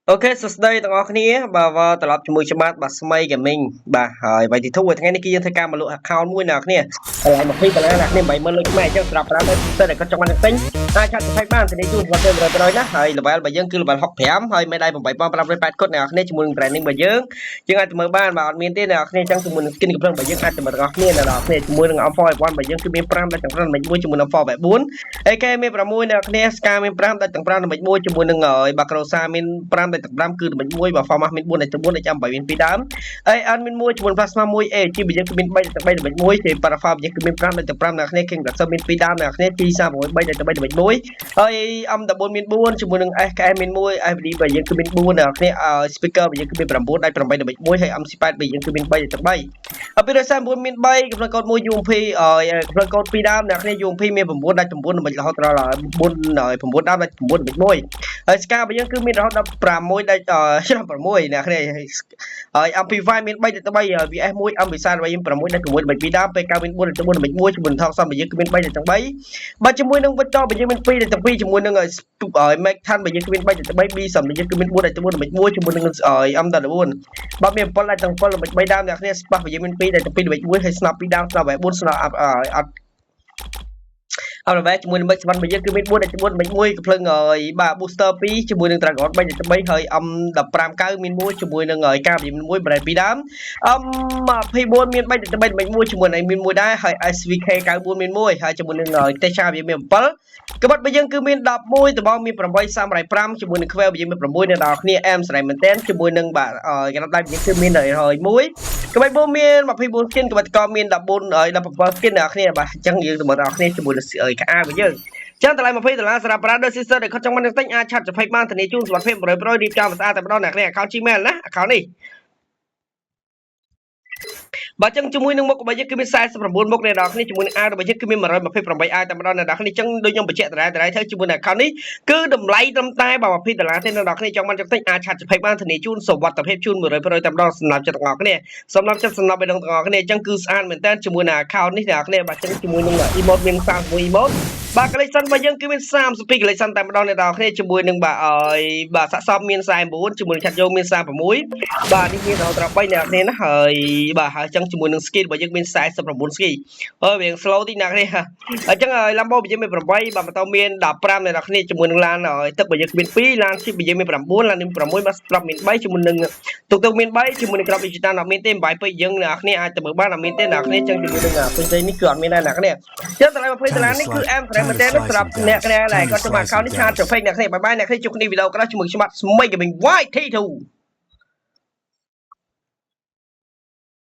Ok, sơ đây tặng ngọcគ្នាvà tập cho môi cho mát bà smay của mình bà hỏi vậy thì thúc với ngày này kia thay cam mà lộ account mũi nàoគ្នាlại một khi bà là này bảy mươi lượt mày cho tập ra đây để có trong anh tính hai chắc phải ban thì đi chun và thêm rồi tôi nói nè hay là bà dân cứ là bà học phém hay mấy đây một bảy bao năm bảy cốt nàoគ្នាchúng mình training bà dân chứ ai mở ban bà miền tây nàoគ្នាchẳng chúng mình skin của bà dân ai mà ngọcគ្នាlà đóគ្នាchúng mình ngọc phôi quan bà dân cứ miền pram là chẳng pram mình mũi chúng mình ngọc phôi bảy bốn ai cái miền pram mũi nàoគ្នាska miền pram là chẳng pram là mình mũi chúng mình ngồi bà crosa miền pram là chẳng pramគឺមិនមួយបើ format មាន4តែ4តែចាំបើមានពីរដើមហើយអត់មានមួយជាមួយ plasma មួយ A ជាបើយើងគឺមាន3តែ3តែ1ជា parafa យើងគឺមាន5តែ5អ្នកគ្នា king តែមានពីរដើមអ្នកគ្នា G36 3តែ3តែ1ហើយ M14 មាន4ជាមួយនឹង SKM មាន1 FD បើយើងគឺមាន4អ្នកគ្នា speaker បើយើងគឺមាន9តែ8តែ1ហើយ M18 បើយើងគឺមាន3តែ3ហើយពីរសា9មាន3កំណត់កូដ1 UMP កំណត់កូដ2ដើមអ្នកគ្នា UMP មាន9តែ9ដើម្បីរហូតដល់4 9ដើមតែ9តែ1ហើយ SK បើយើងគឺមានរហូតដល់6តែឆ្នាំ6អ្នកគ្នាហើយ MP5 មាន3តែ3 VS1 MP36 មាន6តែ6តែ2ដើម PK មាន4តែ4តែ1ជាមួយនឹងថោកសំបើយើងគឺមាន3តែ3បើជាមួយនឹងវិតបើយើងមាន2តែ2ជាមួយនឹងMac 10បើយើងគឺមាន3តែ3 B សំបើយើងគឺមាន4តែ4តែ1ជាមួយនឹងM14បើមាន7តែ7តែ3ដើមអ្នកគ្នា Spark បើយើងមាន2តែ2តែ1ហើយ Snap 2ដើម Snap 4 Snap អត់អត់បែជាមួយនឹងមិចស្វាន់បើយើងគឺមាន4តែ4តែ1កំភ្លើងបាទ booster 2ជាមួយនឹង Dragon 3តែ3ហើយ M15 9មាន1ជាមួយនឹងការមាន1 brand 2ដើម M24 មាន3តែ3តែ1ជាមួយនឹងមាន1ដែរហើយ SVK 94មាន1ហើយជាមួយនឹង Tesha វាមាន7ក្បត់បើយើងគឺមាន11តបងមាន8 35ជាមួយនឹង Quell បើយើងមាន6នៅដល់គ្នា M ស្រ័យមែនតើជាមួយនឹងបាទកណ្ដាប់ដៃយើងគឺមាន101ក្បាច់បូមាន24 skin ក្បាច់កមាន14ហើយ17 skin អ្នកគ្នាបាទអញ្ចឹងយើងទៅមើលដល់គ្នាជាមួយនឹងក្អារបស់យើងចឹងតម្លៃ$20សម្រាប់ Brother Sister ដែលខិតចង់បានទិញអាចឆាត់20បានធានាជូនសុវត្ថិភាព100%រៀបចំស្អាតតែម្ដងអ្នកគ្នា account Gmail ណា account នេះបើចឹងជាមួយនឹងមុខរបស់យើងគឺមាន49មុខអ្នកនរគ្នាជាមួយនឹងអាវរបស់យើងគឺមាន128អាវតែម្ដងអ្នកនរគ្នាចឹងដូចខ្ញុំបញ្ជាក់ដដែលទៅជាមួយនឹង account នេះគឺតម្លៃត្រឹមតែ$20ទេអ្នកនរគ្នាចង់បានចង់ទិញអាចឆាត់20បានធានាជូនសុវត្ថិភាពជូន100%តែម្ដងសម្រាប់ចិត្តទាំងអស់គ្នាសម្រាប់ចិត្តសំណប់ឲ្យទាំងអស់គ្នាចឹងគឺស្អាតមែនតើជាមួយនឹង account នេះអ្នកនរគ្នាបាទចឹងជាមួយនឹង emote មាន31 emote បាទ collection របស់យើងគឺមាន32 collection តែម្ដងអ្នកនរគ្នាជាមួយនឹងបាទសាកសពមាន49ជាមួយនឹងឆាត់យកមាន36បាទនេះមានដល់3អ្នកគ្នាណាហើយបាទហើយចឹងជាមួយនឹង skill របស់យើងមាន49 skill ហើយវា slow តិចអ្នកនេះអញ្ចឹង Lambo របស់យើងមាន8បាទបន្តមាន15អ្នកគ្នាជាមួយនឹងឡានទឹករបស់យើងមាន2ឡាន chip របស់យើងមាន9ឡាននេះ6បាទក្របមាន3ជាមួយនឹងទុកមាន3ជាមួយនឹងក្រប digital អត់មានទេមិនបាយពេកយើងអ្នកគ្នាអាចទៅមើលបានអត់មានទេអ្នកគ្នាចឹងជាមួយនឹងផ្សេងនេះគឺអត់មានដែរអ្នកគ្នាចឹងតម្លៃ$20នេះគឺអែមត្រែមែនទេសម្រាប់អ្នកគ្នាដែលគាត់ចូលមក account នេះឆាតចុះពេកអ្នកគ្នាបាយបាយអ្នកគ្នាជួបគ្នាវីដេអូក្រោយជាមួយច្បាប់ស្មី Gaming YT2